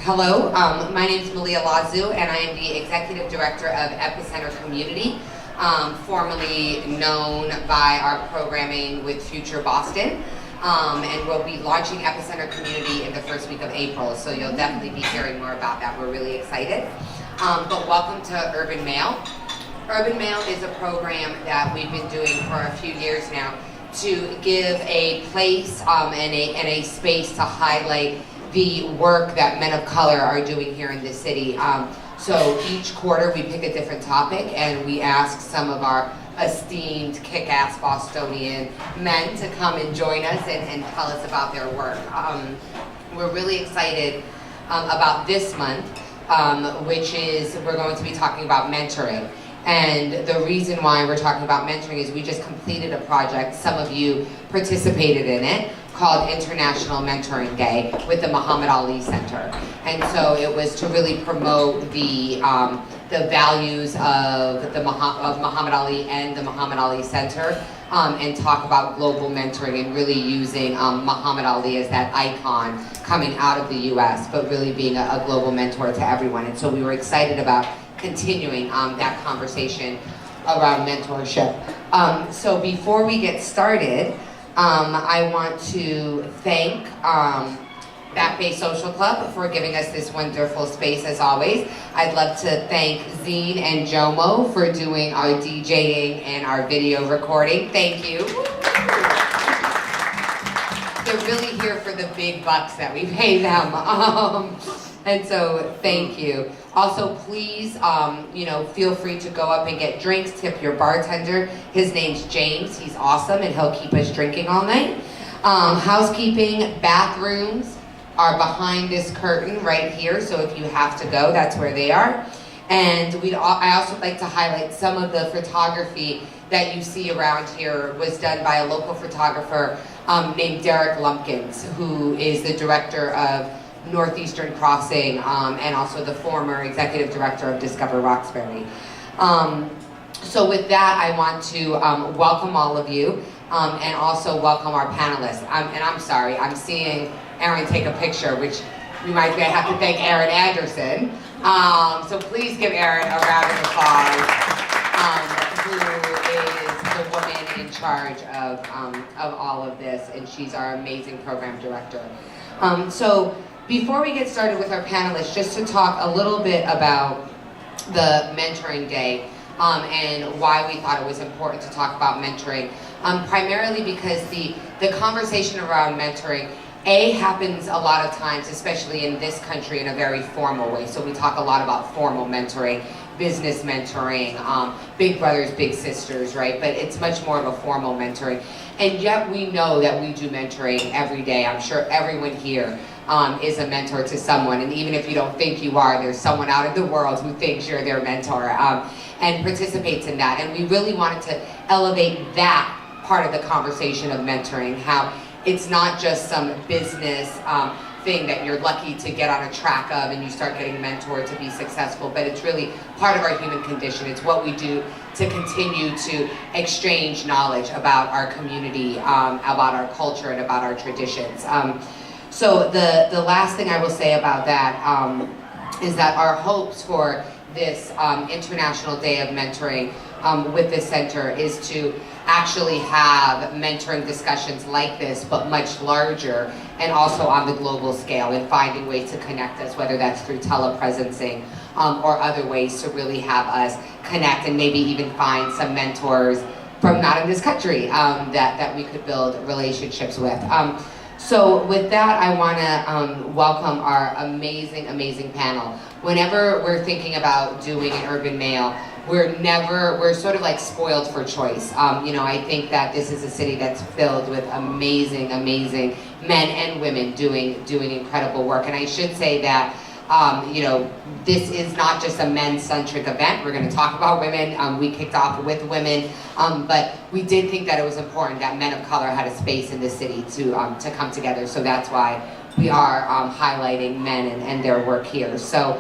Hello, my name is Malia Lazu, and I am the Executive Director of Epicenter Community, formerly known by our programming with Future Boston. And we'll be launching Epicenter Community in the first week of April, so you'll definitely be hearing more about that. We're really excited. But welcome to Urban Mail. Urban Mail is a program that we've been doing for a few years now to give a place and a space to highlight the work that men of color are doing here in the city. So each quarter we pick a different topic and we ask some of our esteemed, kick-ass Bostonian men to come and join us and tell us about their work. We're really excited about this month, which is we're going to be talking about mentoring. And the reason why we're talking about mentoring is we just completed a project, some of you participated in it, called International Mentoring Day with the Muhammad Ali Center. And so it was to really promote the values of Muhammad Ali and the Muhammad Ali Center, and talk about global mentoring and really using Muhammad Ali as that icon coming out of the US, but really being a global mentor to everyone. And so we were excited about continuing that conversation around mentorship. So before we get started, I want to thank Back Bay Social Club for giving us this wonderful space as always. I'd love to thank Zine and Jomo for doing our DJing and our video recording. Thank you. They're really here for the big bucks that we pay them. And so thank you. Also, please, feel free to go up and get drinks, tip your bartender. His name's James, he's awesome, and he'll keep us drinking all night. Housekeeping, bathrooms are behind this curtain right here, so if you have to go, that's where they are. And I also like to highlight some of the photography that you see around here was done by a local photographer named Derek Lumpkins, who is the director of Northeastern Crossing, and also the former executive director of Discover Roxbury. So with that, I want to welcome all of you, and also welcome our panelists. And I'm sorry, I'm seeing Aaron take a picture, which reminds me I have to thank Erin Anderson. So please give Erin a round of applause, who is the woman in charge of all of this, and she's our amazing program director. So before we get started with our panelists, just to talk a little bit about the Mentoring Day, and why we thought it was important to talk about mentoring. Primarily because the conversation around mentoring, happens a lot of times, especially in this country, in a very formal way. So we talk a lot about formal mentoring, business mentoring, big brothers, big sisters, right? But it's much more of a formal mentoring. And yet we know that we do mentoring every day. I'm sure everyone here is a mentor to someone. And even if you don't think you are, there's someone out in the world who thinks you're their mentor, and participates in that. And we really wanted to elevate that part of the conversation of mentoring, how it's not just some business thing that you're lucky to get on a track of and you start getting mentored to be successful, but it's really part of our human condition. It's what we do to continue to exchange knowledge about our community, about our culture, and about our traditions. So the last thing I will say about that is that our hopes for this International Day of Mentoring with this center is to actually have mentoring discussions like this, but much larger, and also on the global scale, and finding ways to connect us, whether that's through telepresencing or other ways to really have us connect, and maybe even find some mentors from not in this country that we could build relationships with. So with that, I want to welcome our amazing, amazing panel. Whenever we're thinking about doing an Urban Mail, we're sort of like spoiled for choice. I think that this is a city that's filled with amazing, amazing men and women doing incredible work. And I should say that this is not just a men-centric event. We're going to talk about women. We kicked off with women, but we did think that it was important that men of color had a space in the city to come together. So that's why we are highlighting men and their work here. So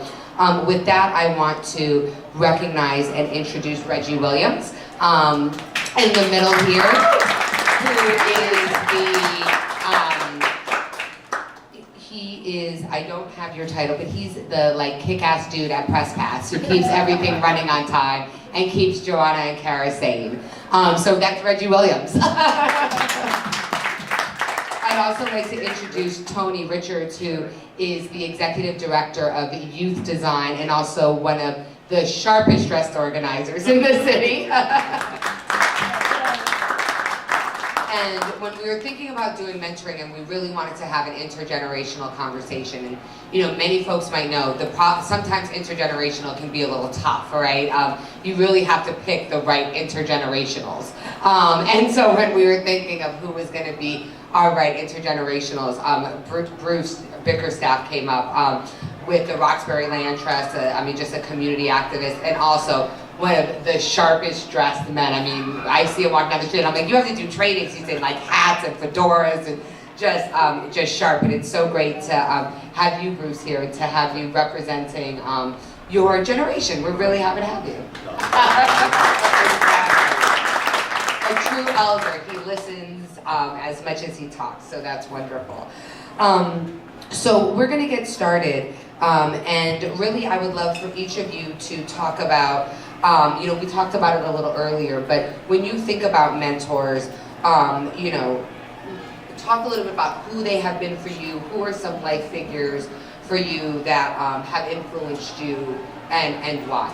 with that, I want to recognize and introduce Reggie Williams in the middle here, who is is, I don't have your title, but he's the like kick-ass dude at Press Pass who keeps everything running on time and keeps Joanna and Kara sane. So that's Reggie Williams. I'd also like to introduce Tony Richards, who is the Executive Director of Youth Design and also one of the sharpest dressed organizers in the city. And when we were thinking about doing mentoring, and we really wanted to have an intergenerational conversation, and many folks might know sometimes intergenerational can be a little tough, right? You really have to pick the right intergenerationals. And so when we were thinking of who was going to be our right intergenerationals, Bruce Bickerstaff came up with the Roxbury Land Trust. Just a community activist, and also one of the sharpest dressed men. I see him walking down the street and I'm like, you have to do trainings. He's in like hats and fedoras and just sharp. And it's so great to have you, Bruce, here and to have you representing your generation. We're really happy to have you. A true elder. He listens as much as he talks, so that's wonderful. So we're gonna get started. And really I would love for each of you to talk about, we talked about it a little earlier, but when you think about mentors, talk a little bit about who they have been for you, who are some life figures for you that have influenced you, and why.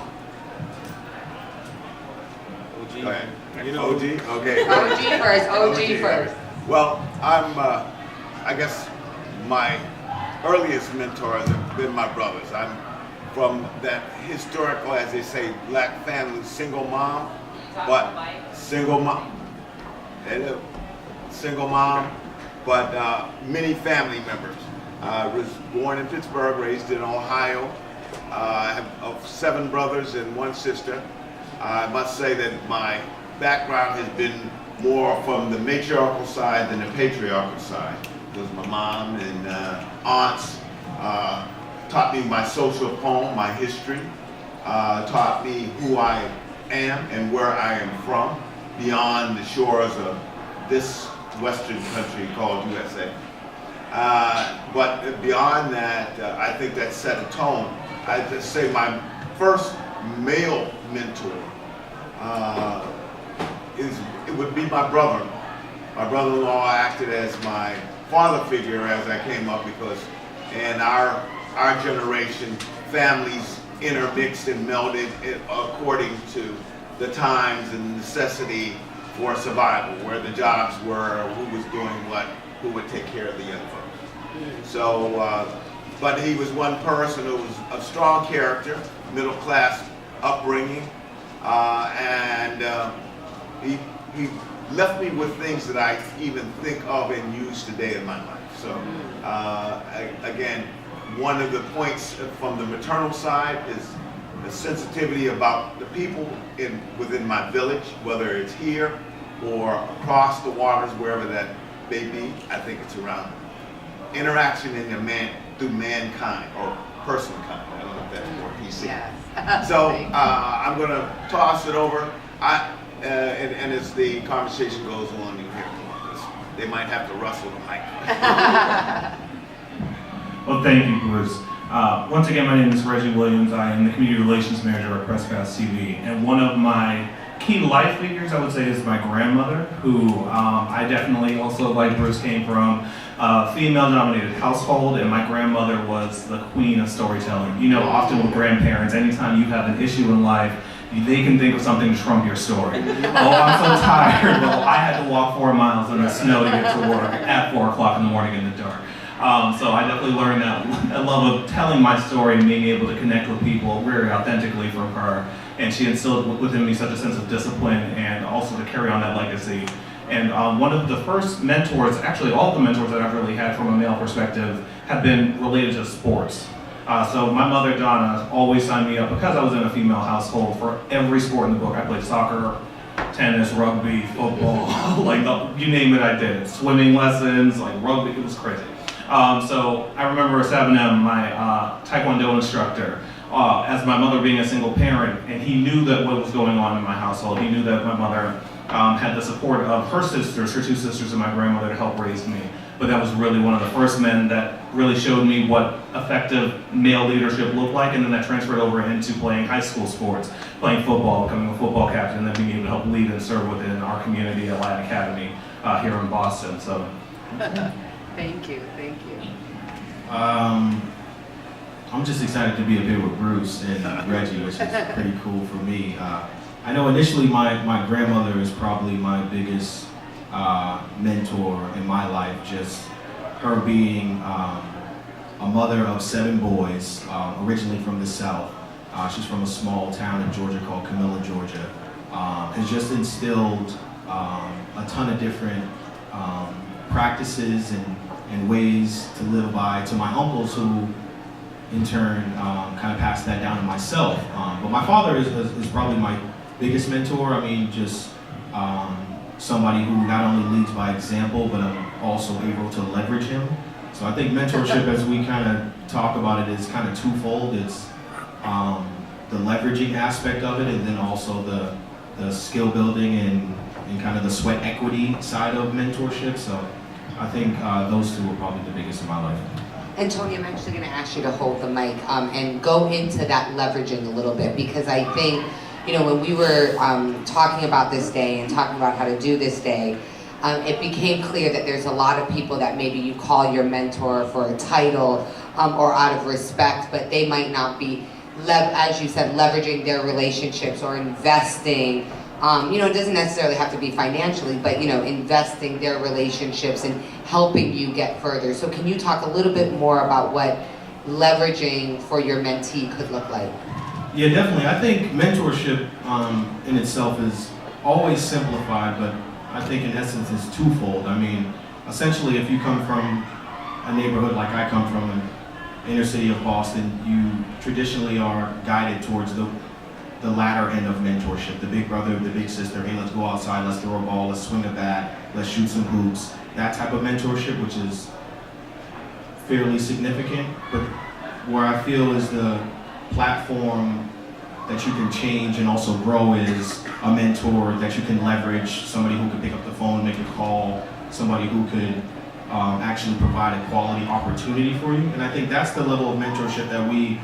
OG. Go ahead. OG? Okay. OG first. Well, I guess my earliest mentors have been my brothers. I'm from that historical, as they say, black family, single mom, but single mom, many family members. I was born in Pittsburgh, raised in Ohio. I have 7 brothers and 1 sister. I must say that my background has been more from the matriarchal side than the patriarchal side. Because my mom and aunts taught me my social poem, my history, taught me who I am and where I am from, beyond the shores of this Western country called USA. But beyond that, I think that set a tone. I'd just say my first male mentor it would be my brother. My brother-in-law acted as my father figure as I came up, because in our generation, families intermixed and melded according to the times and necessity for survival, where the jobs were, who was doing what, who would take care of the young folks. So, but he was one person who was of strong character, middle class upbringing, and he left me with things that I even think of and use today in my life. So again, one of the points from the maternal side is the sensitivity about the people within my village, whether it's here or across the waters, wherever that may be. I think it's around interaction through mankind or personkind. I don't know if that's more PC. Yes. So I'm going to toss it over. And as the conversation goes along, you hear more, because they might have to rustle the mic. Well, thank you, Bruce. Once again, my name is Reggie Williams. I am the Community Relations Manager at Press Pass TV. And one of my key life figures, I would say, is my grandmother, who I definitely also, like Bruce, came from a female-dominated household, and my grandmother was the queen of storytelling. Often with grandparents, anytime you have an issue in life, they can think of something to trump your story. Oh, I'm so tired. Well, I had to walk 4 miles in the snow to get to work at 4 o'clock in the morning in the dark. So I definitely learned that love of telling my story and being able to connect with people very authentically from her. And she instilled within me such a sense of discipline and also to carry on that legacy. And one of the first mentors, actually all of the mentors that I've really had from a male perspective, have been related to sports. So my mother, Donna, always signed me up, because I was in a female household, for every sport in the book. I played soccer, tennis, rugby, football, you name it, I did. Swimming lessons, rugby, it was crazy. So I remember at 7M, my Taekwondo instructor, as my mother being a single parent, and he knew that what was going on in my household. He knew that my mother had the support of her sisters, her 2 sisters, and my grandmother to help raise me. But that was really one of the first men that really showed me what effective male leadership looked like, and then that transferred over into playing high school sports, playing football, becoming a football captain, and then being able to help lead and serve within our community at Latin Academy here in Boston. So, Thank you, thank you. I'm just excited to be up here with Bruce and Reggie, which is pretty cool for me. I know initially my grandmother is probably my biggest mentor in my life, just her being a mother of 7 boys, originally from the South. She's from a small town in Georgia called Camilla, Georgia. Has just instilled a ton of different practices and ways to live by to my uncles, who in turn kind of passed that down to myself. But my father is probably my biggest mentor. I mean, just somebody who not only leads by example, but I'm also able to leverage him. So I think mentorship, as we kind of talk about it, is kind of twofold. It's the leveraging aspect of it, and then also the skill building and kind of the sweat equity side of mentorship. So I think those two are probably the biggest in my life. And Tony, I'm actually going to ask you to hold the mic and go into that leveraging a little bit, because I think, you know, when we were talking about this day and talking about how to do this day, it became clear that there's a lot of people that maybe you call your mentor for a title or out of respect, but they might not be, as you said, leveraging their relationships or investing. You know, it doesn't necessarily have to be financially, but, you know, investing their relationships and helping you get further. So can you talk a little bit more about what leveraging for your mentee could look like? Yeah, definitely. I think mentorship in itself is always simplified, but I think in essence is twofold. I mean, essentially, if you come from a neighborhood like I come from, an inner city of Boston, you traditionally are guided towards the latter end of mentorship, the big brother, the big sister, hey, let's go outside, let's throw a ball, let's swing a bat, let's shoot some hoops, that type of mentorship, which is fairly significant. But where I feel is the platform that you can change and also grow is a mentor that you can leverage, somebody who can pick up the phone, make a call, somebody who could actually provide a quality opportunity for you. And I think that's the level of mentorship that we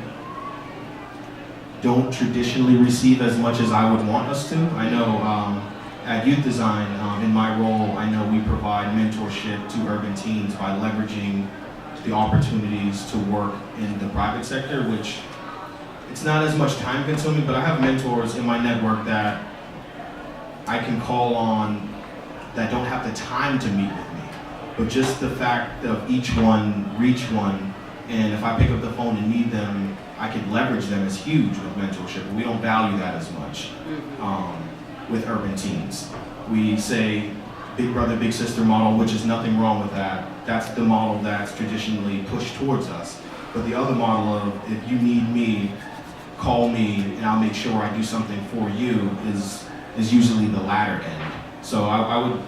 don't traditionally receive as much as I would want us to. I know at Youth Design, in my role, I know we provide mentorship to urban teens by leveraging the opportunities to work in the private sector, which it's not as much time consuming, but I have mentors in my network that I can call on that don't have the time to meet with me. But just the fact of each one, reach one, and if I pick up the phone and need them, I can leverage them is huge with mentorship. We don't value that as much with urban teens. We say big brother, big sister model, which is nothing wrong with that. That's the model that's traditionally pushed towards us. But the other model of if you need me, call me and I'll make sure I do something for you is usually the latter end. So I would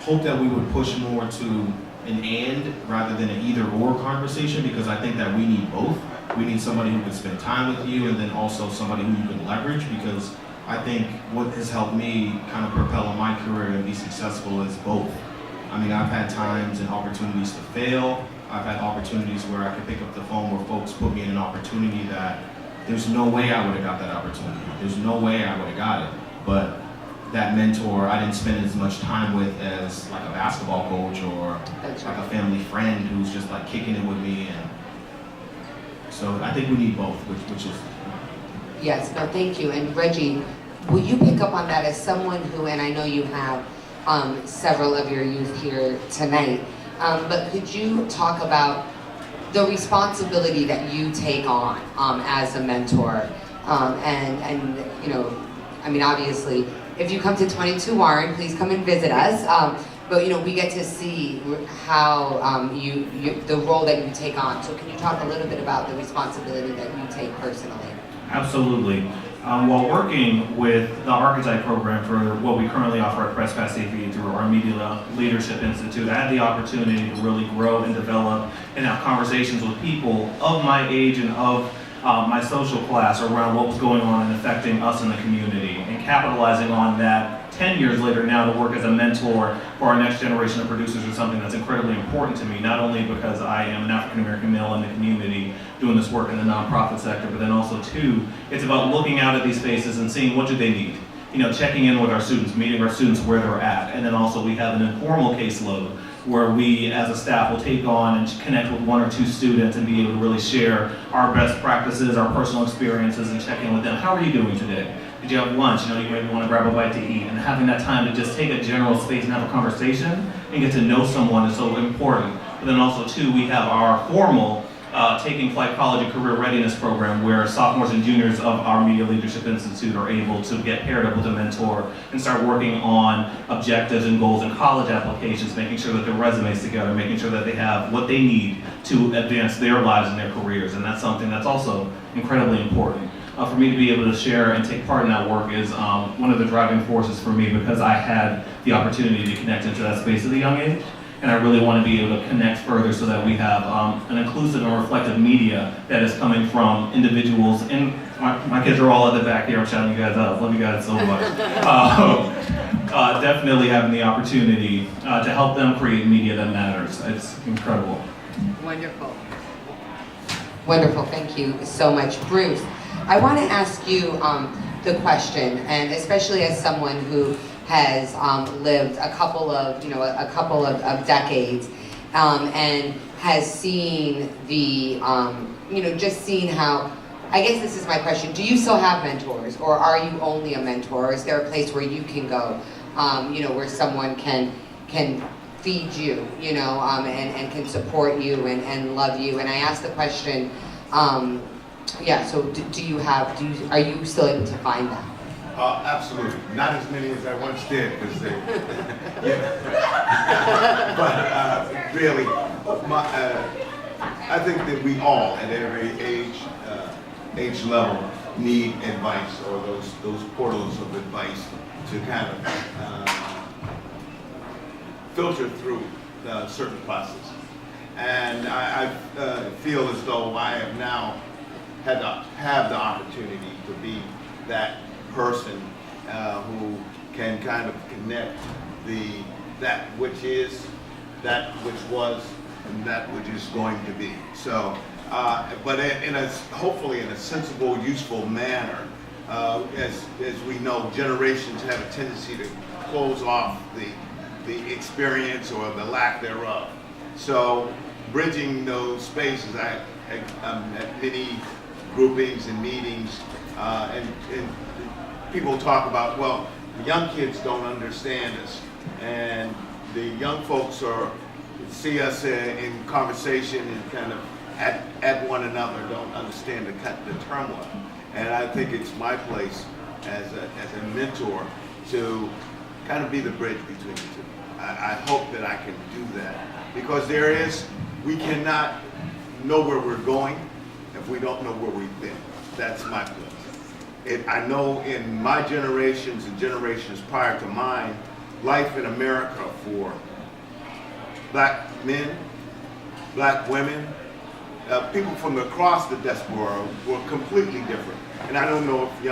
hope that we would push more to an and rather than an either or conversation, because I think that we need both. We need somebody who can spend time with you and then also somebody who you can leverage, because I think what has helped me kind of propel in my career and be successful is both. I mean, I've had times and opportunities to fail. I've had opportunities where I could pick up the phone where folks put me in an opportunity that there's no way I would have got that opportunity. There's no way I would have got it. But that mentor I didn't spend as much time with as like a basketball coach or like a family friend who's just like kicking it with me. And so I think we need both, which is. Yes, no, thank you. And Reggie, will you pick up on that as someone who, and I know you have several of your youth here tonight, but could you talk about the responsibility that you take on as a mentor? And you know, I mean, obviously, if you come to 22 Warren, please come and visit us. But you know, we get to see how the role that you take on. So can you talk a little bit about the responsibility that you take personally? Absolutely. While working with the Archetype program for what we currently offer at Prescott CV through our Media Leadership Institute, I had the opportunity to really grow and develop and have conversations with people of my age and of my social class around what was going on and affecting us in the community, and capitalizing on that 10 years later now to work as a mentor for our next generation of producers is something that's incredibly important to me, not only because I am an African American male in the community doing this work in the nonprofit sector, but then also too, it's about looking out at these spaces and seeing what do they need. You know, checking in with our students, meeting our students where they're at, and then also we have an informal caseload where we as a staff will take on and connect with 1 or 2 students and be able to really share our best practices, our personal experiences, and check in with them. How are you doing today? Did you have lunch? You know, you maybe want to grab a bite to eat, and having that time to just take a general space and have a conversation and get to know someone is so important. But then also too, we have our formal Taking Flight College and Career Readiness Program, where sophomores and juniors of our Media Leadership Institute are able to get paired up with a mentor and start working on objectives and goals in college applications, making sure that their resumes together, making sure that they have what they need to advance their lives and their careers. And that's something that's also incredibly important. For me to be able to share and take part in that work is one of the driving forces for me, because I had the opportunity to connect into that space at a young age. And I really want to be able to connect further so that we have an inclusive and reflective media that is coming from individuals. And my kids are all at the back here. I'm shouting you guys out. Love you guys so much. Definitely having the opportunity to help them create media that matters. It's incredible. Wonderful. Wonderful. Thank you so much, Bruce. I want to ask you the question, and especially as someone who has lived a couple of decades and has seen the, just seen how, I guess this is my question, do you still have mentors, or are you only a mentor, or is there a place where you can go, where someone can feed you, and can support you and love you? And I asked the question, so are you still able to find that? Absolutely. Not as many as I once did, because they, but really, I think that we all, at every age level, need advice, or those portals of advice to kind of filter through certain classes. And I feel as though I have now have the opportunity to be that person who can kind of connect that which is, that which was, and that which is going to be. So, but hopefully in a sensible, useful manner. As we know, generations have a tendency to close off the experience or the lack thereof. So, bridging those spaces, I'm at many groupings and meetings, and people talk about, well, the young kids don't understand us, and the young folks see us in conversation and kind of at one another, don't understand the turmoil. And I think it's my place as a mentor to kind of be the bridge between the two. I hope that I can do that, because we cannot know where we're going if we don't know where we've been. That's my place. I know in my generations and generations prior to mine, life in America for black men, black women, people from across the diaspora were completely different. And I don't know if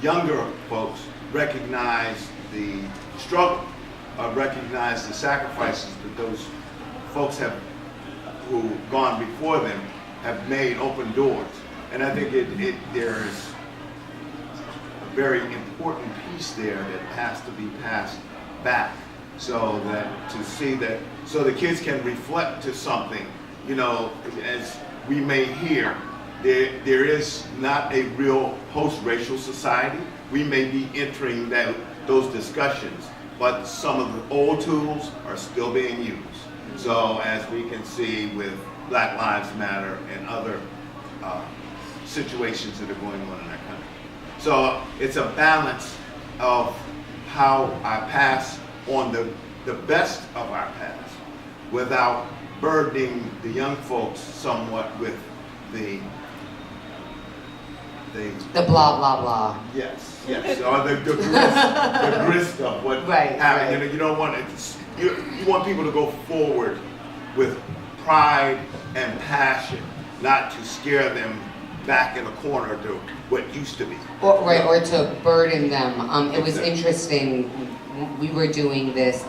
younger folks recognize the struggle, recognize the sacrifices that those folks who gone before them have made, open doors. And I think there's a very important piece there that has to be passed back, so the kids can reflect to something, as we may hear, there is not a real post-racial society. We may be entering those discussions, but some of the old tools are still being used. So as we can see with Black Lives Matter and other situations that are going on in our country. So it's a balance of how I pass on the best of our past without burdening the young folks somewhat with the blah blah blah. Yes, or the grist of what happened. Right. You don't want you want people to go forward with pride and passion, not to scare them back in a corner to what used to be. Or to burden them. It was interesting, we were doing this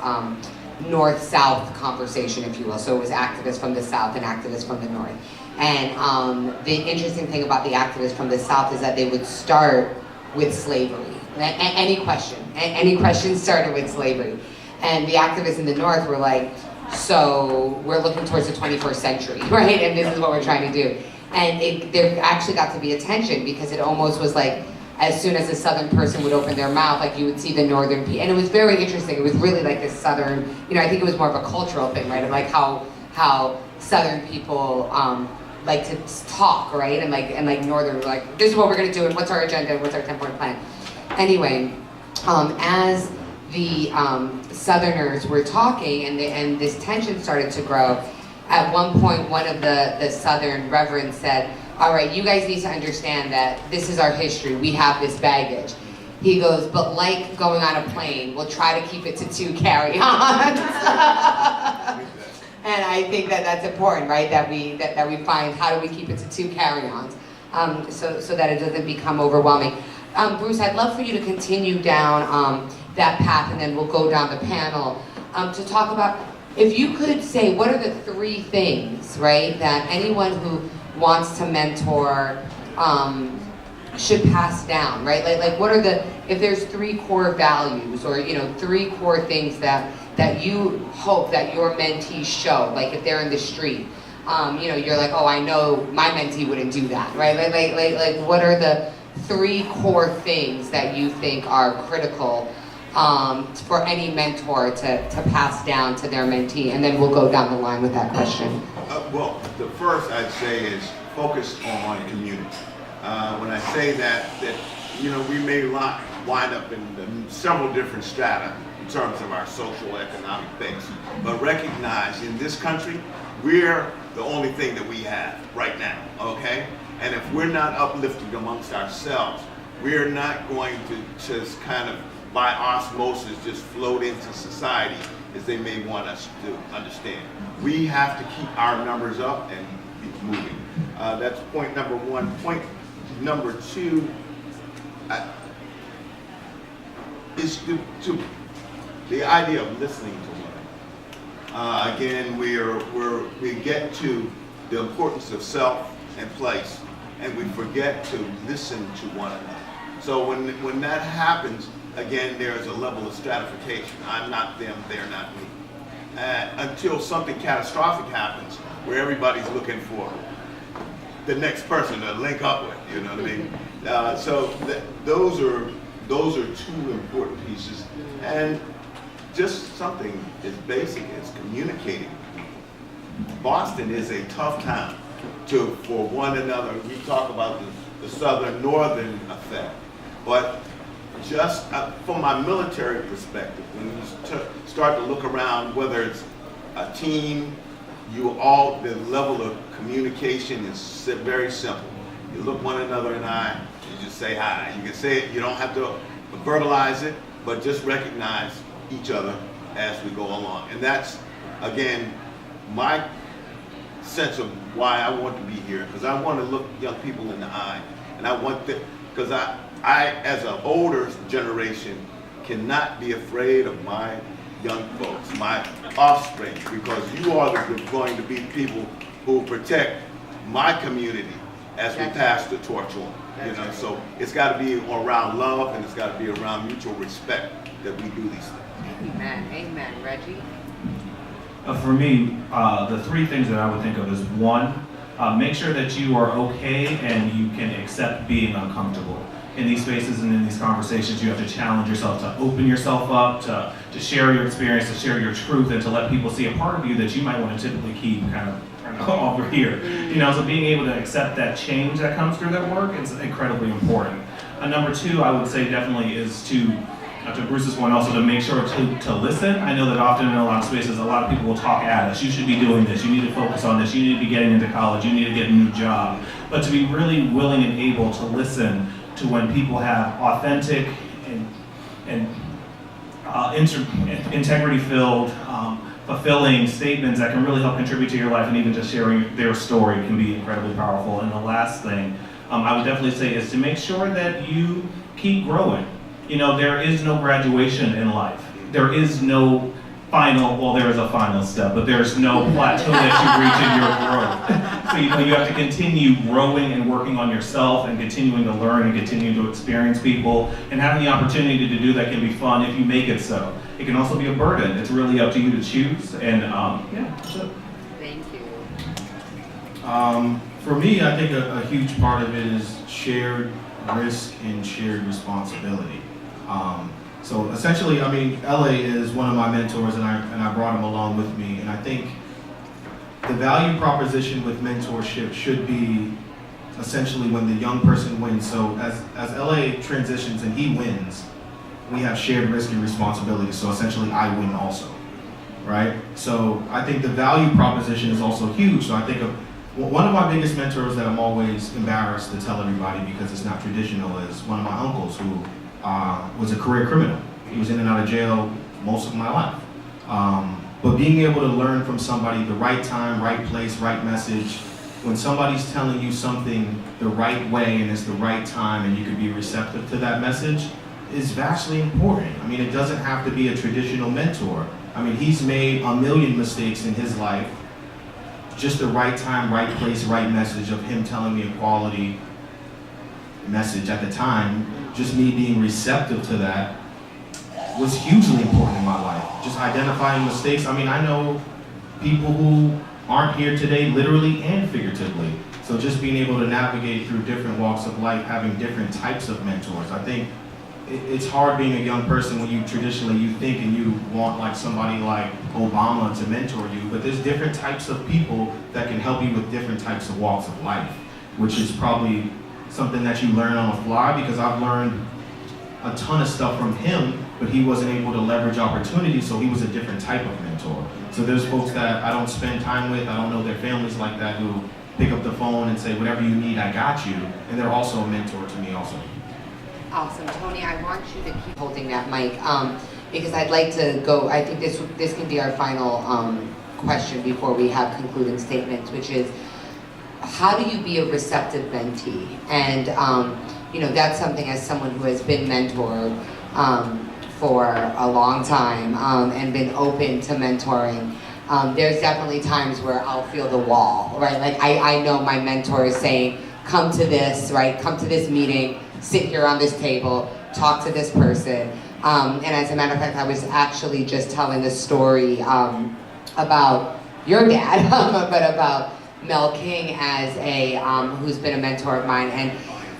north-south conversation, if you will. So it was activists from the south and activists from the north. And the interesting thing about the activists from the south is that they would start with slavery. Any question started with slavery. And the activists in the north were like, so we're looking towards the 21st century, right? And this is what we're trying to do. And there actually got to be a tension because it almost was like, as soon as a southern person would open their mouth, like you would see the northern people. And it was very interesting. It was really like this southern, I think it was more of a cultural thing, right? Of like how southern people like to talk, right? And like northern were like, this is what we're gonna do and what's our agenda and what's our 10-point plan. Anyway, as the Southerners were talking and this tension started to grow, at one point one of the Southern reverends said, all right, you guys need to understand that this is our history, we have this baggage. He goes, but like going on a plane, we'll try to keep it to 2 carry-ons. And I think that that's important, right? That we find, how do we keep it to 2 carry-ons, so that it doesn't become overwhelming. Bruce, I'd love for you to continue down that path, and then we'll go down the panel to talk about, if you could say, what are the 3 things, right, that anyone who wants to mentor should pass down, right? Like what are if there's 3 core values or 3 core things that you hope that your mentees show, like if they're in the street, you're like, oh, I know my mentee wouldn't do that, right? Like what are the 3 core things that you think are critical for any mentor to pass down to their mentee? And then we'll go down the line with that question. Well, the first I'd say is focus on community. When I say that we may wind up in several different strata in terms of our social economic base, but recognize in this country, we're the only thing that we have right now, okay? And if we're not uplifting amongst ourselves, we're not going to just kind of by osmosis just float into society as they may want us to understand. We have to keep our numbers up and keep moving. That's point number 1. Point number 2 is the idea of listening to one another. Again, we get to the importance of self and place, and we forget to listen to one another. So when that happens, again, there's a level of stratification. I'm not them, they're not me. Until something catastrophic happens where everybody's looking for the next person to link up with, you know what I mean? So those are 2 important pieces. And just something as basic as communicating. Boston is a tough town for one another. We talk about the southern-northern effect, but just from my military perspective, when you start to look around, whether it's a team, the level of communication is very simple. You look one another in the eye, you just say hi. You can say it, you don't have to verbalize it, but just recognize each other as we go along. And that's, again, my sense of why I want to be here, because I want to look young people in the eye, and I want because I, as an older generation, cannot be afraid of my young folks, my offspring, because you are going to be people who protect my community as we pass the torch on. So it's got to be around love, and it's got to be around mutual respect that we do these things. Amen. Reggie? For me, the 3 things that I would think of is 1, make sure that you are okay and you can accept being uncomfortable. In these spaces and in these conversations, you have to challenge yourself to open yourself up, to share your experience, to share your truth, and to let people see a part of you that you might want to typically keep kind of over here. So being able to accept that change that comes through that work is incredibly important. Number 2, I would say definitely is to Bruce's point, also to make sure to listen. I know that often in a lot of spaces, a lot of people will talk at us. You should be doing this. You need to focus on this. You need to be getting into college. You need to get a new job. But to be really willing and able to listen to when people have authentic and integrity-filled, fulfilling statements that can really help contribute to your life, and even just sharing their story can be incredibly powerful. And the last thing I would definitely say is to make sure that you keep growing. You know, there is no graduation in life. There is no final, well, there is a final step, but there's no plateau that you reach in your growth. So, you know, you have to continue growing and working on yourself and continuing to learn and continuing to experience people, and having the opportunity to do that can be fun if you make it so. It can also be a burden. It's really up to you to choose, and yeah, that's it. Thank you. For me, I think a huge part of it is shared risk and shared responsibility. So essentially, I mean, LA is one of my mentors, and I brought him along with me. And I think the value proposition with mentorship should be essentially when the young person wins. So as LA transitions and he wins, we have shared risk and responsibility. So essentially, I win also, right? So I think the value proposition is also huge. So I think one of my biggest mentors that I'm always embarrassed to tell everybody because it's not traditional is one of my uncles who was a career criminal. He was in and out of jail most of my life. But being able to learn from somebody the right time, right place, right message, when somebody's telling you something the right way and it's the right time and you can be receptive to that message is vastly important. I mean, it doesn't have to be a traditional mentor. I mean, he's made a million mistakes in his life. Just the right time, right place, right message of him telling me a quality message at the time, just me being receptive to that was hugely important in my life. Just identifying mistakes. I mean, I know people who aren't here today, literally and figuratively. So just being able to navigate through different walks of life, having different types of mentors. I think it's hard being a young person when you traditionally you think and you want like somebody like Obama to mentor you, but there's different types of people that can help you with different types of walks of life, which is probably something that you learn on the fly, because I've learned a ton of stuff from him, but he wasn't able to leverage opportunities, so he was a different type of mentor. So there's folks that I don't spend time with, I don't know their families like that, who pick up the phone and say, whatever you need, I got you, and they're also a mentor to me also. Awesome, Tony. I want you to keep holding that mic because I'd like to go. I think this can be our final question before we have concluding statements, which is, how do you be a receptive mentee? And you know, that's something as someone who has been mentored for a long time and been open to mentoring. There's definitely times where I'll feel the wall, right? Like I know my mentor is saying, come to this, right? Come to this meeting, sit here on this table, talk to this person. And as a matter of fact, I was actually just telling a story about your dad, but about Mel King as a, who's been a mentor of mine. And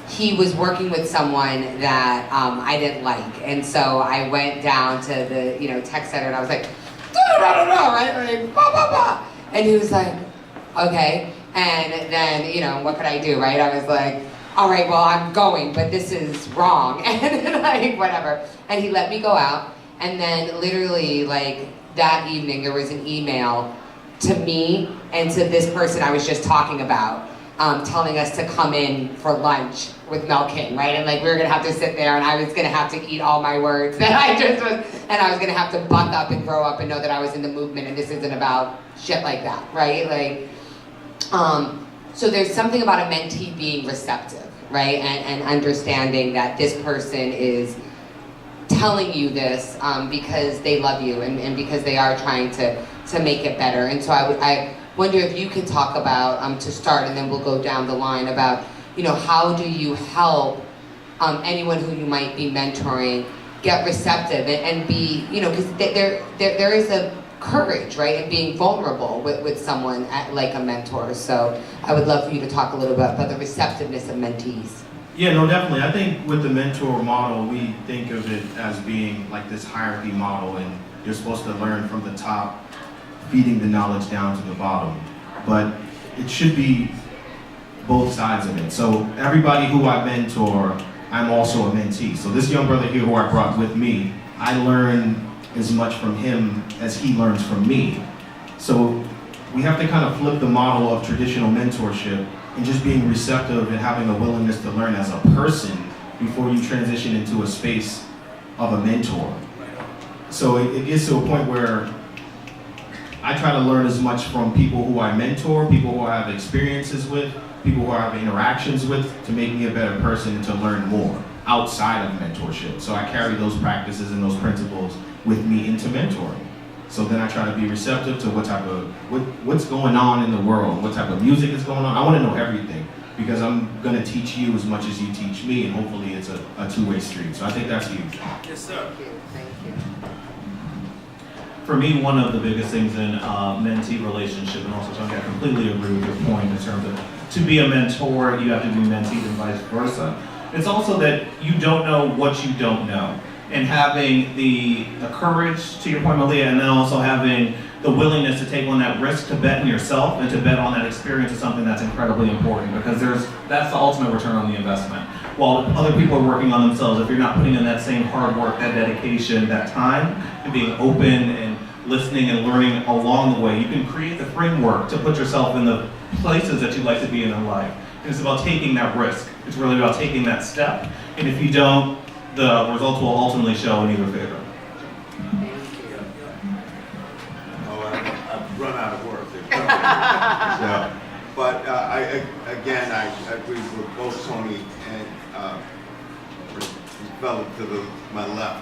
he was working with someone that I didn't like. And so I went down to the, you know, tech center and I was like, right? Like, blah, blah, blah. And he was like, okay. And then, you know, what could I do, right? I was like, all right, well, I'm going, but this is wrong. And like, whatever. And he let me go out. And then literally, like, that evening, there was an email to me and to this person I was just talking about, telling us to come in for lunch with Mel King, right? And like, we were gonna have to sit there and I was gonna have to eat all my words that I just was, and I was gonna have to buck up and grow up and know that I was in the movement and this isn't about shit like that, right? Like, so there's something about a mentee being receptive, right? And understanding that this person is telling you this because they love you and because they are trying to make it better. And so I wonder if you can talk about, to start, and then we'll go down the line about, you know, how do you help anyone who you might be mentoring get receptive and be, you know, because there is a courage, right, in being vulnerable with someone like a mentor. So I would love for you to talk a little bit about the receptiveness of mentees. Yeah, no, definitely. I think with the mentor model, we think of it as being like this hierarchy model, and you're supposed to learn from the top, feeding the knowledge down to the bottom. But it should be both sides of it. So everybody who I mentor, I'm also a mentee. So this young brother here who I brought with me, I learn as much from him as he learns from me. So we have to kind of flip the model of traditional mentorship and just being receptive and having a willingness to learn as a person before you transition into a space of a mentor. So it gets to a point where I try to learn as much from people who I mentor, people who I have experiences with, people who I have interactions with to make me a better person and to learn more outside of mentorship. So I carry those practices and those principles with me into mentoring. So then I try to be receptive to what's going on in the world, what type of music is going on. I want to know everything because I'm going to teach you as much as you teach me, and hopefully it's a two-way street. So I think that's huge. Yes, sir. Thank you. For me, one of the biggest things in a mentee relationship, and also Tony, I completely agree with your point in terms of to be a mentor, you have to be menteed and vice versa. It's also that you don't know what you don't know. And having the courage, to your point, Malia, and then also having the willingness to take on that risk to bet in yourself and to bet on that experience is something that's incredibly important because that's the ultimate return on the investment. While other people are working on themselves, if you're not putting in that same hard work, that dedication, that time, and being open and listening and learning along the way, you can create the framework to put yourself in the places that you'd like to be in life. And it's about taking that risk. It's really about taking that step. And if you don't, the results will ultimately show in either favor. I've run out of words. So, but I agree with both Tony and the fellow to my left.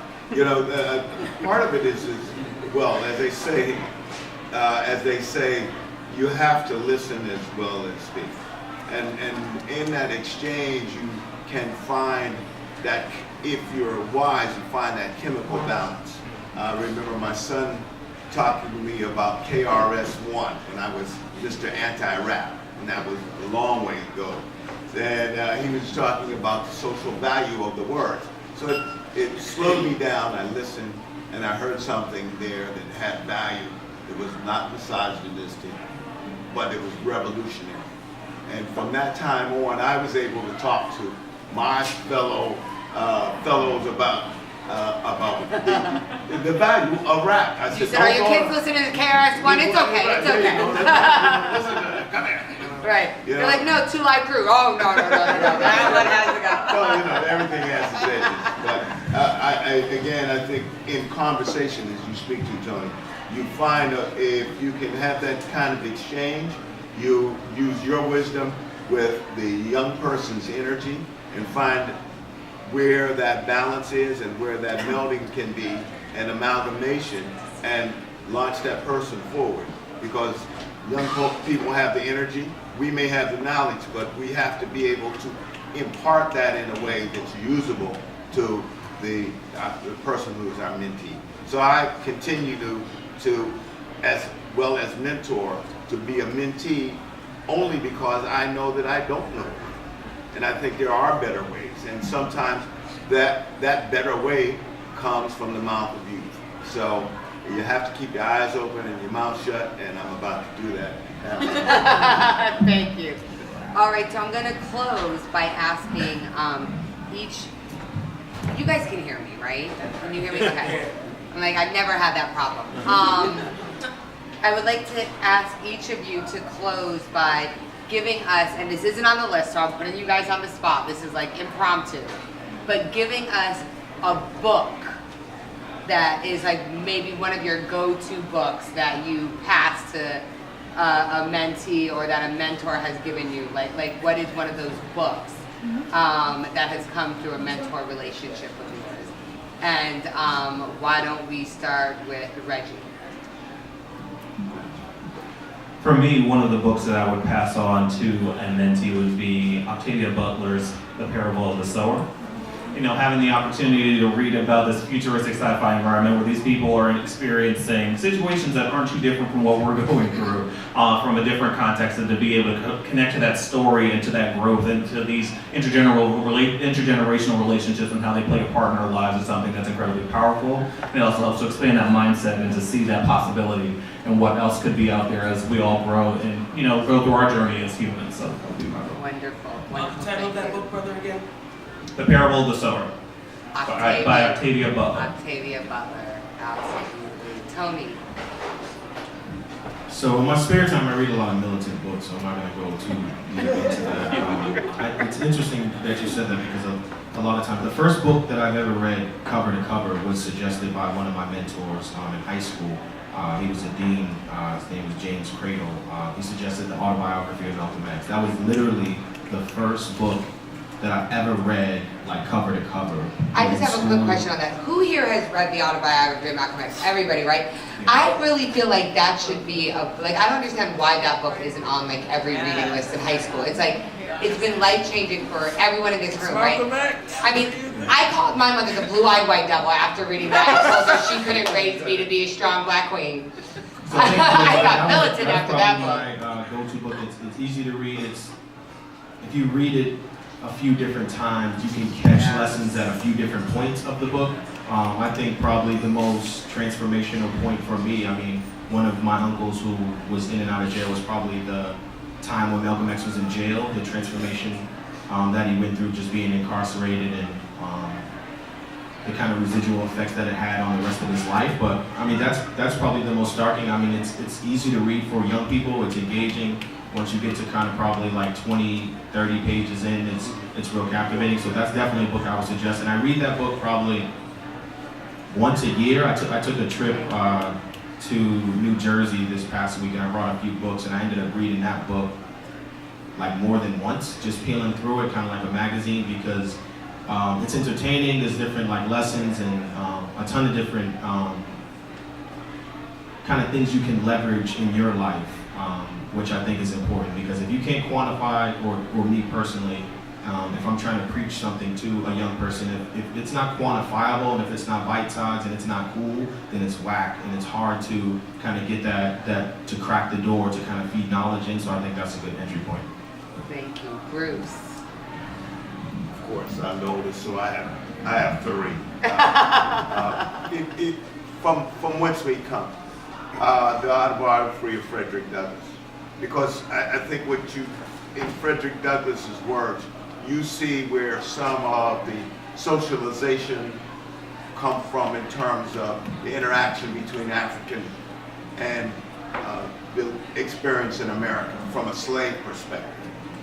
Part of it is well, as they say, you have to listen as well as speak. And in that exchange, you can find that, if you're wise, you find that chemical balance. I remember my son talking to me about KRS-One when I was Mr. Anti-Rap, and that was a long way ago. And he was talking about the social value of the words. So it slowed me down. I listened, and I heard something there that had value. It was not misogynistic, but it was revolutionary. And from that time on, I was able to talk to my fellows about the value of rap. I You said, are your kids listening to KRS-One? It's okay, it's okay. Listen to it. Come here. Right. You're like, no, 2 Live Crew. Oh, no. That one has to go. Well, everything has its edges. But I think in conversation, as you speak to Tony, you find if you can have that kind of exchange, you use your wisdom with the young person's energy and find where that balance is and where that melding can be, an amalgamation, and launch that person forward. Because young people have the energy, we may have the knowledge, but we have to be able to impart that in a way that's usable to the person who is our mentee. So I continue to as well as mentor, to be a mentee only because I know that I don't know. And I think there are better ways. And sometimes that better way comes from the mouth of youth. So you have to keep your eyes open and your mouth shut, and I'm about to do that. Thank you. All right, so I'm going to close by asking each. You guys can hear me, right? Can you hear me? Okay. I'm like, I've never had that problem. I would like to ask each of you to close by giving us, and this isn't on the list, so I'm putting you guys on the spot. This is like impromptu, but giving us a book that is like maybe one of your go-to books that you pass to a mentee or that a mentor has given you. Like what is one of those books that has come through a mentor relationship with yours? And why don't we start with Reggie? For me, one of the books that I would pass on to a mentee would be Octavia Butler's The Parable of the Sower. You know, having the opportunity to read about this futuristic sci-fi environment where these people are experiencing situations that aren't too different from what we're going through, from a different context, and to be able to connect to that story and to that growth and to these intergenerational relationships and how they play a part in our lives is something that's incredibly powerful. And it also helps to expand that mindset and to see that possibility and what else could be out there as we all grow and, you know, go through our journey as humans. So that would be my book. Wonderful. Title of that book, brother, again? The Parable of the Sower by Octavia Butler. Octavia Butler, absolutely. Tony. So in my spare time, I read a lot of militant books, so I'm not going to go too deep into that. It's interesting that you said that because a lot of times, the first book that I've ever read cover to cover was suggested by one of my mentors in high school. He was a dean. His name was James Cradle. He suggested the autobiography of Malcolm X. That was literally the first book that I've ever read, like cover to cover. I just have a quick question on that. Who here has read the autobiography of Malcolm X? Everybody, right? I really feel like that should be like, I don't understand why that book isn't on like every reading list in high school. It's like, it's been life-changing for everyone in this room, right? I mean, I called my mother the blue-eyed white devil after reading that. I told her she couldn't raise me to be a strong black queen. So I think I got militant that's after that probably my go-to book. It's easy to read. If you read it a few different times, you can catch lessons at a few different points of the book. I think probably the most transformational point for me, I mean, one of my uncles who was in and out of jail was probably the time when Malcolm X was in jail, the transformation that he went through just being incarcerated and the kind of residual effects that it had on the rest of his life. But I mean, that's probably the most starking. I mean, it's easy to read for young people. It's engaging. Once you get to kind of probably like 20, 30 pages in, it's real captivating. So that's definitely a book I would suggest. And I read that book probably once a year. I took a trip to New Jersey this past week, and I brought a few books, and I ended up reading that book like more than once, just peeling through it, kind of like a magazine, because it's entertaining. There's different like lessons and a ton of different kind of things you can leverage in your life, which I think is important, because if you can't quantify, or me personally, if I'm trying to preach something to a young person, if it's not quantifiable and if it's not bite-sized and it's not cool, then it's whack, and it's hard to kind of get that to crack the door to kind of feed knowledge in. So I think that's a good entry point. Thank you, Bruce. Of course, I'm the oldest, so I have three. From whence we come, the autobiography of Frederick Douglass, because I think in Frederick Douglass's words, you see where some of the socialization come from in terms of the interaction between African and the experience in America from a slave perspective.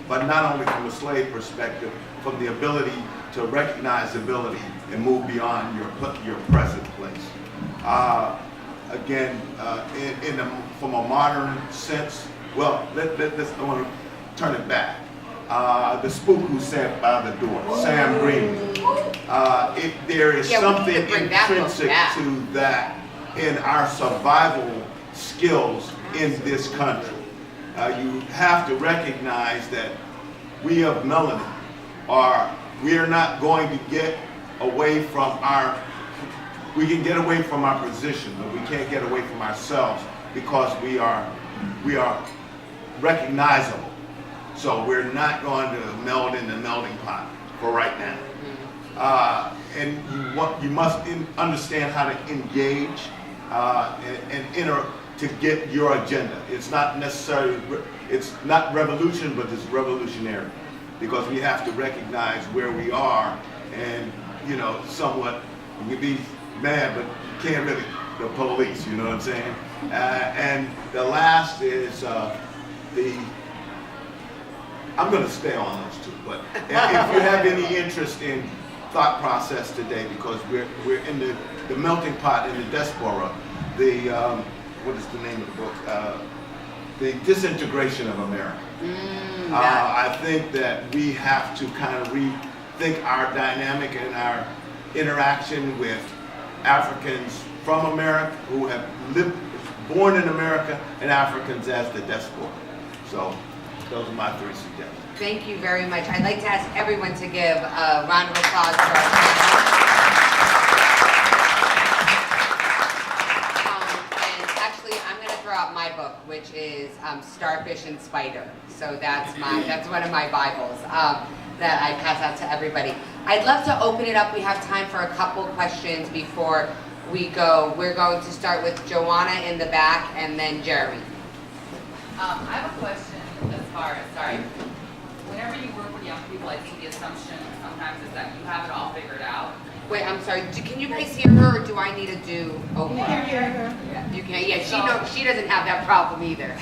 But not only from a slave perspective, from the ability to recognize ability and move beyond your present place. Again, from a modern sense, well, I want to turn it back. The spook who sat by the door, Sam Green. There is something intrinsic to that in our survival skills in this country. You have to recognize that we of melanin we are not going to get away from we can get away from our position, but we can't get away from ourselves, because we are recognizable. So we're not going to meld in the melting pot for right now. And you must understand how to engage and enter to get your agenda. It's not necessarily, it's not revolution, but it's revolutionary, because we have to recognize where we are, and somewhat we be mad, but you can't really the police. You know what I'm saying? And the last is I'm going to stay on those two, but if you have any interest in thought process today, because we're in the melting pot, in the diaspora, what is the name of the book? The Disintegration of America. I think that we have to kind of rethink our dynamic and our interaction with Africans from America who have born in America, and Africans as the diaspora. So those are my three suggestions. Thank you very much. I'd like to ask everyone to give a round of applause for our panel. And actually, I'm going to throw out my book, which is Starfish and Spider. So that's one of my Bibles that I pass out to everybody. I'd love to open it up. We have time for a couple questions before we go. We're going to start with Joanna in the back, and then Jeremy. I have a question as far as, whenever you work with young people, I think the assumption sometimes is that you have it all figured out. Wait, I'm sorry. Can you guys hear her, or do I need to do Oprah? You can hear her. You can. Yeah, she doesn't have that problem either.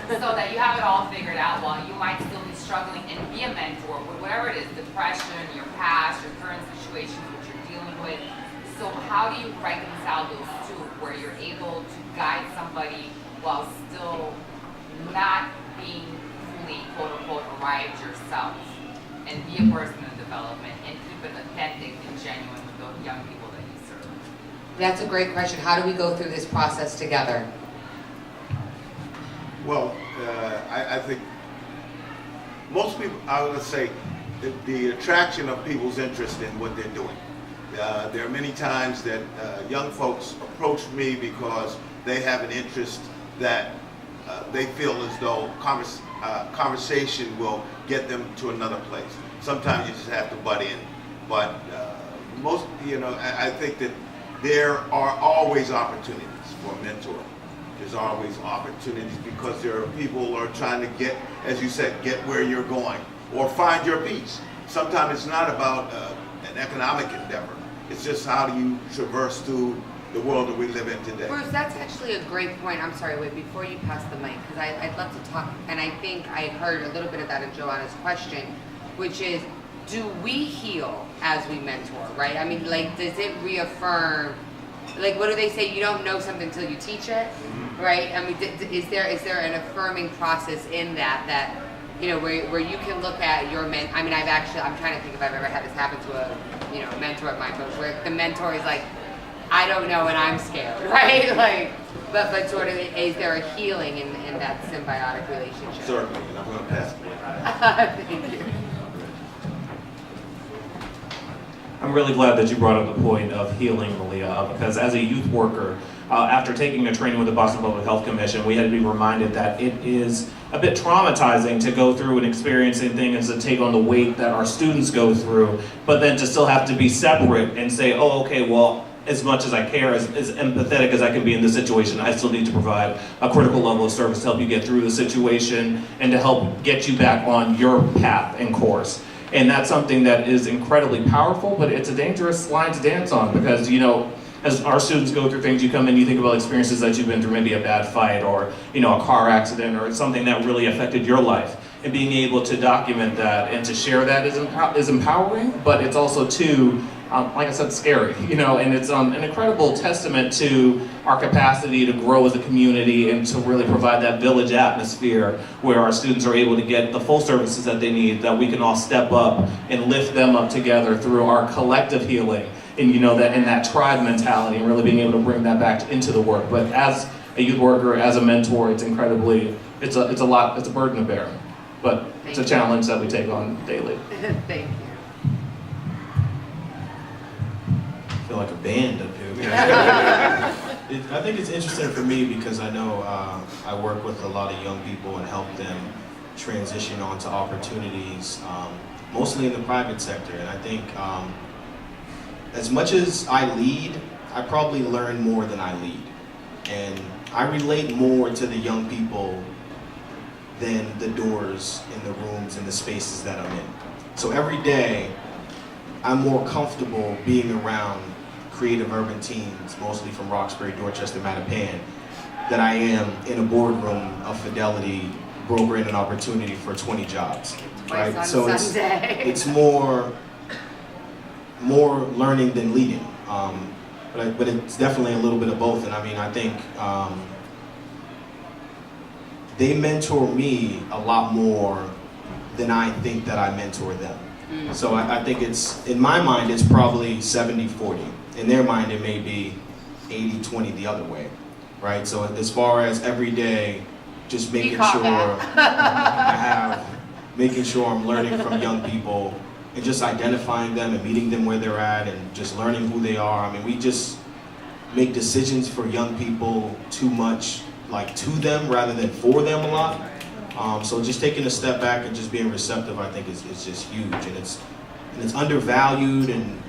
So that you have it all figured out, while you might still be struggling and be a mentor with whatever it is, depression, your past, your current situations, what you're dealing with. So how do you reconcile those two, where you're able to guide somebody while still not being fully, quote unquote, arrived yourself, and be a person in development, and keep it authentic and genuine with those young people that you serve? That's a great question. How do we go through this process together? Well, I think most people, I would say, the attraction of people's interest in what they're doing. There are many times that young folks approach me because they have an interest that they feel as though conversation will get them to another place. Sometimes you just have to butt in, but most, I think that there are always opportunities for a mentor. There's always opportunities because there are people who are trying to get, as you said, get where you're going or find your peace. Sometimes it's not about an economic endeavor. It's just how do you traverse through the world that we live in today. Bruce, that's actually a great point. I'm sorry, wait, before you pass the mic, because I'd love to talk, and I think I heard a little bit of that in Joanna's question, which is, do we heal as we mentor, right? I mean, like, does it reaffirm, like, what do they say? You don't know something until you teach it, right? I mean, is there an affirming process in that, where you can look at your I mean, I'm trying to think if I've ever had this happen to a mentor of mine, but where the mentor is like, I don't know and I'm scared, right? Like, but sort of, is there a healing in that symbiotic relationship? Certainly, and I'm going to pass it. Thank you. I'm really glad that you brought up the point of healing, Malia, because as a youth worker, after taking a training with the Boston Public Health Commission, we had to be reminded that it is a bit traumatizing to go through and experiencing things and take on the weight that our students go through, but then to still have to be separate and say, oh, okay, well, as much as I care, as empathetic as I can be in this situation, I still need to provide a critical level of service to help you get through the situation and to help get you back on your path and course. And that's something that is incredibly powerful, but it's a dangerous line to dance on because, as our students go through things, you come in, you think about experiences that you've been through, maybe a bad fight or, a car accident or something that really affected your life. And being able to document that and to share that is empowering, but it's also too, like I said, scary, and it's an incredible testament to our capacity to grow as a community and to really provide that village atmosphere where our students are able to get the full services that they need, that we can all step up and lift them up together through our collective healing and that tribe mentality and really being able to bring that back into the work. But as a youth worker, as a mentor, it's a burden to bear, but it's a challenge that we take on daily. Thank you. I feel like a band up here. I think it's interesting for me because I know I work with a lot of young people and help them transition onto opportunities, mostly in the private sector. And I think as much as I lead, I probably learn more than I lead. And I relate more to the young people than the doors in the rooms and the spaces that I'm in. So every day, I'm more comfortable being around creative urban teams, mostly from Roxbury, Dorchester, Mattapan, than I am in a boardroom of Fidelity brokering an opportunity for 20 jobs. Twice Right? on So Sunday. it's more learning than leading. But it's definitely a little bit of both. And I mean, I think they mentor me a lot more than I think that I mentor them. So I think it's, in my mind, it's probably 70-40. In their mind, it may be 80-20 the other way, right? So as far as every day, just making sure making sure I'm learning from young people and just identifying them and meeting them where they're at and just learning who they are. I mean, we just make decisions for young people too much, like to them rather than for them a lot. So just taking a step back and just being receptive, I think is just huge, and it's undervalued. And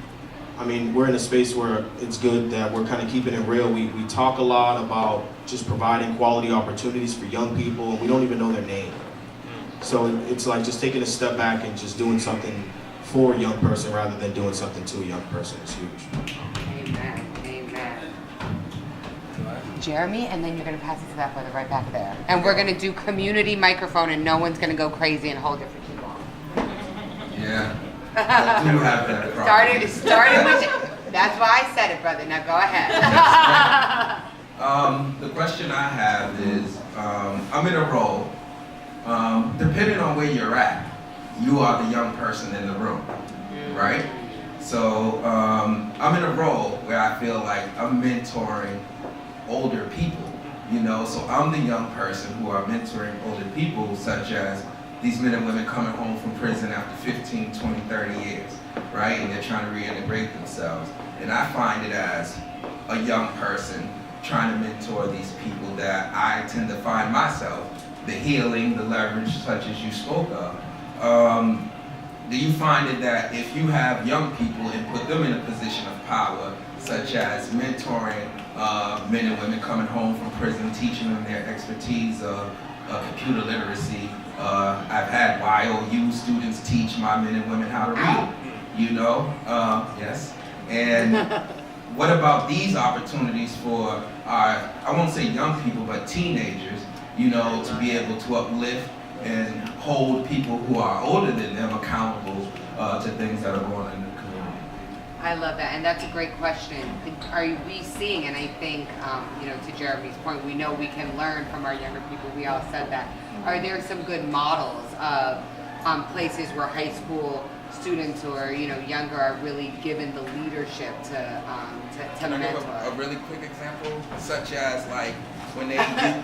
I mean, we're in a space where it's good that we're kind of keeping it real. We talk a lot about just providing quality opportunities for young people, and we don't even know their name. So it's like just taking a step back and just doing something for a young person rather than doing something to a young person is huge. Amen. Amen. Jeremy, and then you're going to pass it to that brother right back there. And we're going to do community microphone, and no one's going to go crazy and hold it for too long. Yeah, I do have that problem. Started with That's why I said it, brother. Now go ahead. The question I have is, I'm in a role, depending on where you're at, you are the young person in the room, right? So I'm in a role where I feel like I'm mentoring older people, you know? So I'm the young person who are mentoring older people, such as these men and women coming home from prison after 15, 20, 30 years, right? And they're trying to reintegrate themselves. And I find it as a young person trying to mentor these people that I tend to find myself, the healing, the leverage, such as you spoke of. Do you find it that if you have young people and put them in a position of power, such as mentoring men and women coming home from prison, teaching them their expertise of computer literacy? I've had YOU students teach my men and women how to read, you know, yes. And what about these opportunities for our, I won't say young people, but teenagers, you know, to be able to uplift and hold people who are older than them accountable to things that are going on in the community? I love that, and that's a great question. Are we seeing, and I think, you know, to Jeremy's point, we know we can learn from our younger people, we all said that. Are there some good models of places where high school students or, you know, younger are really given the leadership to Can I give mentor? a really quick example, such as like when they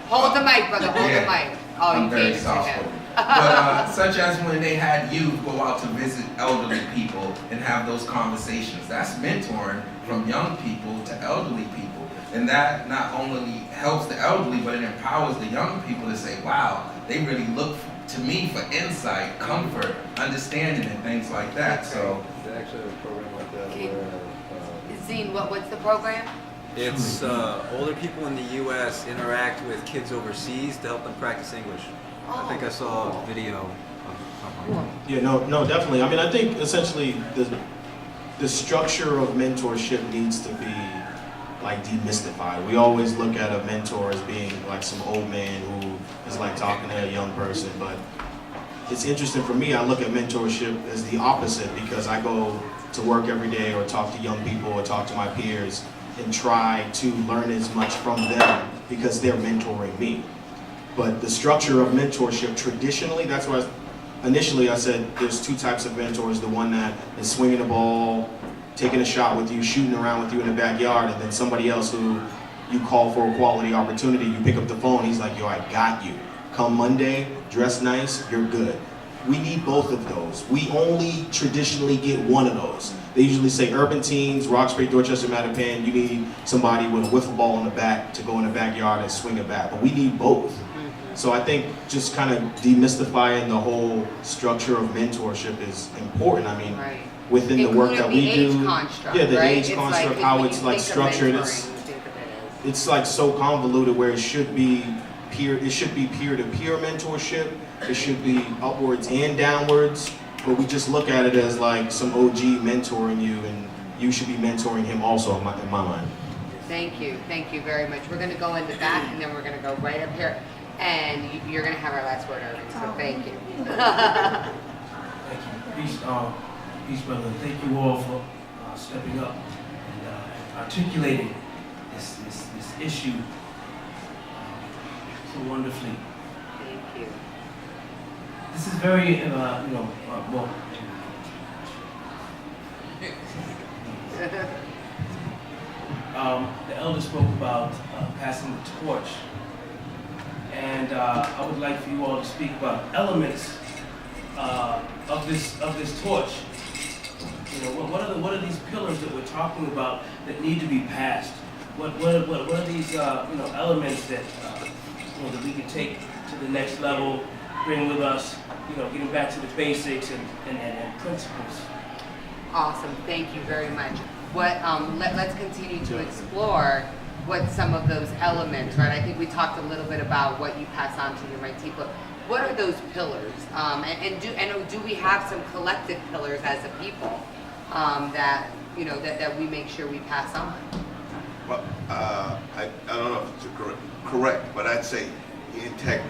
Hold the mic, brother, hold the mic. Oh, I'm you very gave it to soft-spoken. him. But such as when they had youth go out to visit elderly people and have those conversations. That's mentoring from young people to elderly people. And that not only helps the elderly, but it empowers the young people to say, wow, they really look to me for insight, comfort, understanding, and things like that. So They actually have a program like that Okay. where Zine, what's the program? it's older people in the U.S. interact with kids overseas to help them practice English. I think I saw a video of Cool. Yeah, no, definitely. I mean, I think essentially the structure of mentorship needs to be like demystified. We always look at a mentor as being like some old man who is like talking to a young person, but it's interesting for me. I look at mentorship as the opposite because I go to work every day or talk to young people or talk to my peers and try to learn as much from them because they're mentoring me. But the structure of mentorship traditionally, that's why initially I said there's two types of mentors. The one that is swinging the ball, taking a shot with you, shooting around with you in the backyard, and then somebody else who you call for a quality opportunity, you pick up the phone, he's like, yo, I got you. Come Monday, dress nice, you're good. We need both of those. We only traditionally get one of those. They usually say urban teens, Roxbury, Dorchester, Mattapan, you need somebody with a wiffle ball in the back to go in the backyard and swing a bat, but we need both. So I think just kind of demystifying the whole structure of mentorship is important. I mean, Right. within the work that we Including the do, age construct, yeah, the right? age It's construct, like, how when it's you like think of structured, mentoring, it's you think of it it's like so convoluted where it should be peer-to-peer mentorship. It should be upwards and downwards, but we just look at it as like some OG mentoring you, and you should be mentoring him also in my mind. as. Thank you very much. We're gonna go in the back and then we're gonna go right up here. And you're gonna have our last word, Irving, so thank you. Thank you. Peace, brother. Thank you all for stepping up and articulating this issue so wonderfully. Thank you. This is very, well. The elder spoke about passing the torch, and I would like for you all to speak about elements of this torch. You know, what are these pillars that we're talking about that need to be passed? What are these elements that that we can take to the next level, bring with us, getting back to the basics and principles. Awesome, thank you very much. Let's continue to explore what some of those elements, right? I think we talked a little bit about what you pass on to your mentee, but what are those pillars? And do we have some collective pillars as a people that we make sure we pass on? Well, I don't know if it's correct, but I'd say integrity,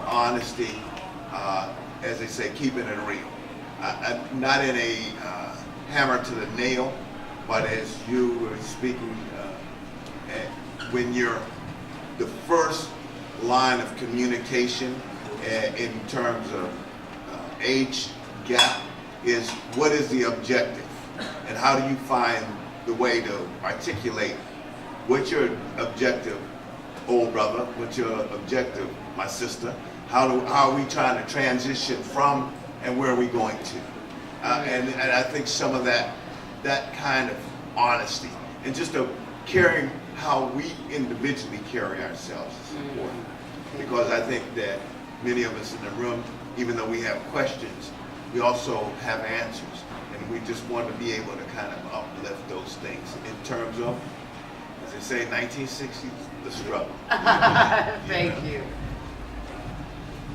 honesty, as they say, keeping it real. Not in a hammer to the nail but as you were speaking, when you're the first line of communication in terms of age gap is what is the objective, and how do you find the way to articulate what's your objective, old brother, what's your objective, my sister, how are we trying to transition from and where are we going to? And I think some of that kind of honesty and just caring how we individually carry ourselves is important. Because I think that many of us in the room, even though we have questions, we also have answers. And we just want to be able to kind of uplift those things in terms of, as they say, 1960s, the struggle. Thank you.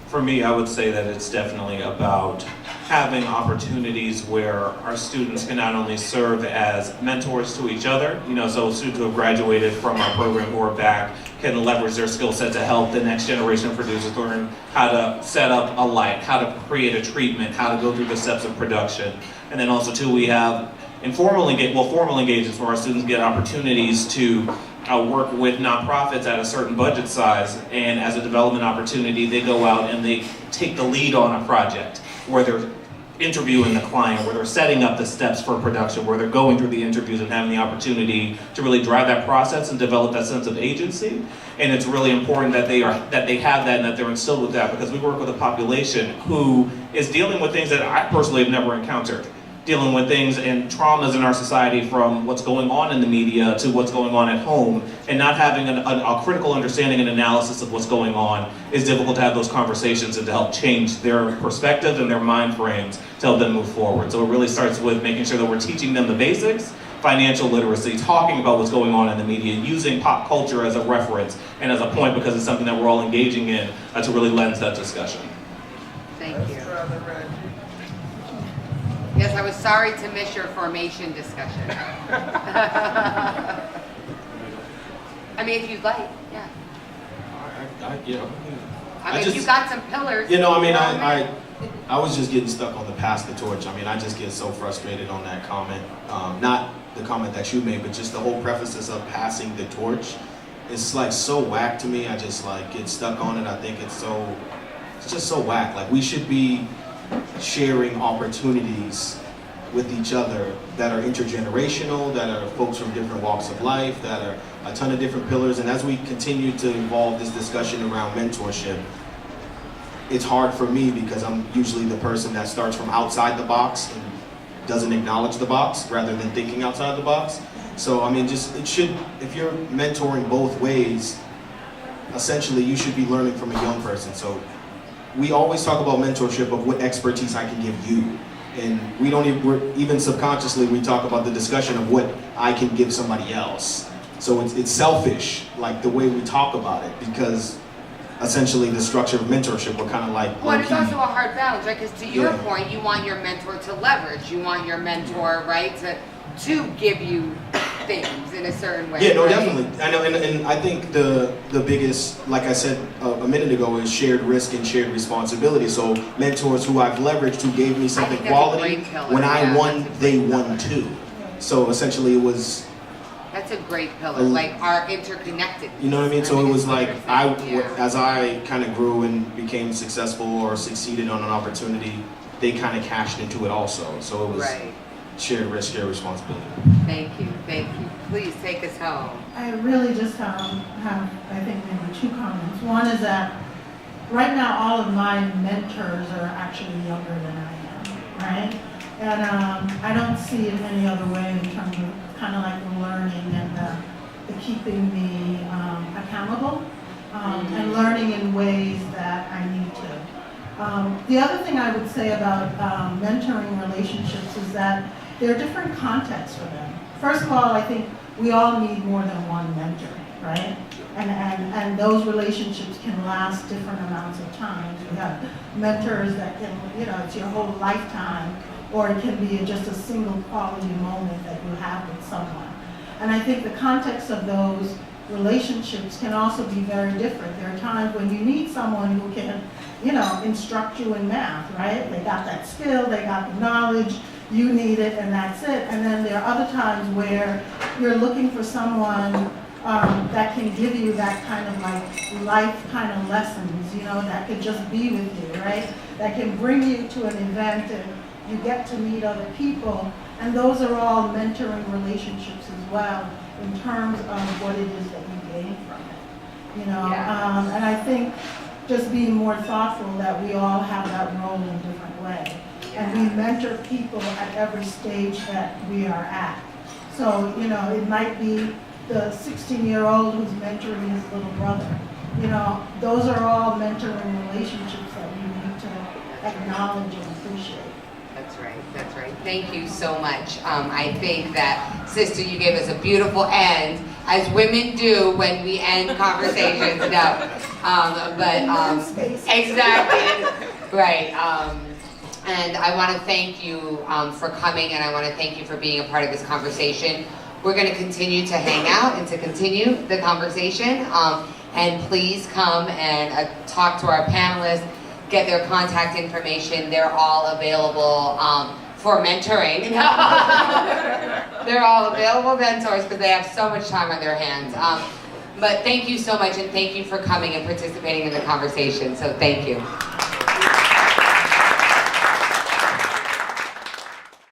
For me, I would say that it's definitely about having opportunities where our students can not only serve as mentors to each other, so students who have graduated from our program who are back can leverage their skill set to help the next generation of producers learn how to set up a light, how to create a treatment, how to go through the steps of production. And then also too, we have formal engagements where our students get opportunities to work with nonprofits at a certain budget size, and as a development opportunity, they go out and they take the lead on a project where they're interviewing the client, where they're setting up the steps for production, where they're going through the interviews and having the opportunity to really drive that process and develop that sense of agency. And it's really important that they have that and that they're instilled with that, because we work with a population who is dealing with things that I personally have never encountered. Dealing with things and traumas in our society, from what's going on in the media to what's going on at home, and not having a critical understanding and analysis of what's going on is difficult to have those conversations and to help change their perspective and their mind frames to help them move forward. So it really starts with making sure that we're teaching them the basics, financial literacy, talking about what's going on in the media, using pop culture as a reference and as a point, because it's something that we're all engaging in to really lend that discussion. Thank you. Yes, I was sorry to miss your formation discussion. I mean, if you'd like, yeah. You got some pillars. I was just getting stuck on the pass the torch. I just get so frustrated on that comment. Not the comment that you made, but just the whole prefaces of passing the torch. It's like so whack to me. I just get stuck on it. I think it's just so whack. We should be sharing opportunities with each other that are intergenerational, that are folks from different walks of life, that are a ton of different pillars. And as we continue to evolve this discussion around mentorship, it's hard for me because I'm usually the person that starts from outside the box and doesn't acknowledge the box rather than thinking outside the box. So if you're mentoring both ways, essentially you should be learning from a young person. So we always talk about mentorship of what expertise I can give you. And even subconsciously, we talk about the discussion of what I can give somebody else. So it's selfish, the way we talk about it, because essentially the structure of mentorship, we're kind of well, it's also a hard balance, right? Because to your point, you want your mentor to leverage. You want your mentor, right, to give you things in a certain way. Yeah, no, right? definitely. I know, and I think the biggest, like I said a minute ago, is shared risk and shared responsibility. So mentors who I've leveraged, who gave me something quality, when I won, they won too. So essentially, it was. That's a great pillar, our interconnected. You know what I mean? So it was as I kind of grew and became successful or succeeded on an opportunity, they kind of cashed into it also. So it was shared risk, shared responsibility. Thank you. Please take us home. I really just have, I think, maybe two comments. One is that right now all of my mentors are actually younger than I am, right? And I don't see it any other way in terms of kind of the learning and the keeping me accountable and learning in ways that I need to. The other thing I would say about mentoring relationships is that there are different contexts for them. First of all, I think we all need more than one mentor, right? And those relationships can last different amounts of time. You have mentors that can, it's your whole lifetime, or it can be just a single quality moment that you have with someone. And I think the context of those relationships can also be very different. There are times when you need someone who can, instruct you in math, right? They got that skill, they got the knowledge, you need it and that's it. And then there are other times where you're looking for someone that can give you that kind of like life kind of lessons, you know, that could just be with you, right? That can bring you to an event and you get to meet other people. And those are all mentoring relationships as well in terms of what it is that you gain from it, you know? Yeah. And I think just being more thoughtful that we all have that role in a different way. And we mentor people at every stage that we are at. So, you know, it might be the 16-year-old who's mentoring his little brother. You know, those are all mentoring relationships that we need to acknowledge and appreciate. That's right, that's right. Thank you so much. I think that, sister, you gave us a beautiful end, as women do when we end conversations. Exactly, right. And I want to thank you for coming, and I want to thank you for being a part of this conversation. We're going to continue to hang out and to continue the conversation. And please come and talk to our panelists, get their contact information. They're all available for mentoring. They're all available mentors because they have so much time on their hands. But thank you so much, and thank you for coming and participating in the conversation. So thank you.